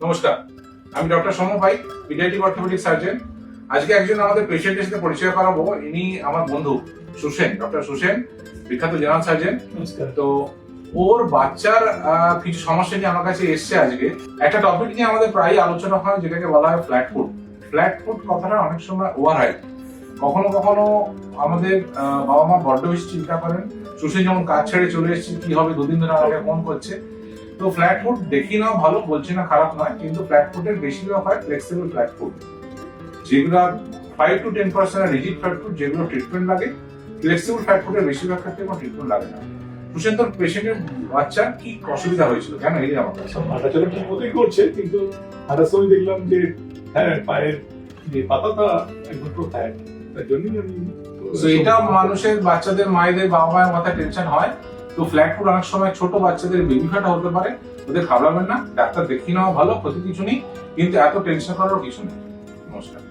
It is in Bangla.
নমস্কার, আমি ডক্টর সৌম্য ভাই, পিডিয়াট্রিক অর্থোপেডিক সার্জন। আজকে একজন আমাদের পেশেন্টের সাথে পরিচয় করাবো। ইনি আমার বন্ধু সুসেন, ডক্টর সুসেন, বিখ্যাত জেনারেল সার্জন। তো ওর বাচ্চার কিছু সমস্যা নিয়ে আমার কাছে এসছে আজকে। একটা টপিক নিয়ে আমাদের প্রায় আলোচনা হয়, যেটাকে বলা হয় ফ্ল্যাট ফুট। ফ্ল্যাট ফুট কথাটা অনেক সময় ওভার হয়। কখনো কখনো আমাদের বাবা মা বড্ড বেশি চিন্তা করেন। সুসেন যেমন কাজ ছেড়ে চলে এসেছে, কি হবে, দুদিন ধরে আমাকে ফোন করছে। তো ফ্ল্যাট ফুট দেখি না, ভালো বলছি না, খারাপ নয়, কিন্তু ফ্ল্যাট ফুটের বেশিরভাগ হয় ফ্লেক্সিবল ফ্ল্যাট ফুট, যেগুলো 5 to 10% রিজিড ফ্ল্যাট ফুট, যেগুলো ট্রিটমেন্ট লাগে। ফ্লেক্সিবল ফ্ল্যাট ফুটের বেশিরভাগ ক্ষেত্রে কোনো ট্রিটমেন্ট লাগে না। সুসেন, তোর পেশেন্টের বাচ্চার কি অসুবিধা হয়েছিল, কেন এই আমার কাছে? হাঁটাচলা ঠিক মতোই করছে, কিন্তু হাঁটার সময় দেখলাম যে হ্যাঁ পায়ের যে পাতাটা একদম পুরো ফ্ল্যাট, তার জন্যই আমি এটা মানুষের, বাচ্চাদের, মায়েদের, বাবা মায়ের মাথায় টেনশন হয়। তো ফ্ল্যাট ফুট অনেক সময় ছোট বাচ্চাদের বেবি ফ্যাট হতে পারে, ওদের ঘাবড়াবেন না, ডাক্তার দেখিয়ে নেওয়া ভালো, ক্ষতি কিছু নেই, কিন্তু এত টেনশন করার কিছু নেই। নমস্কার।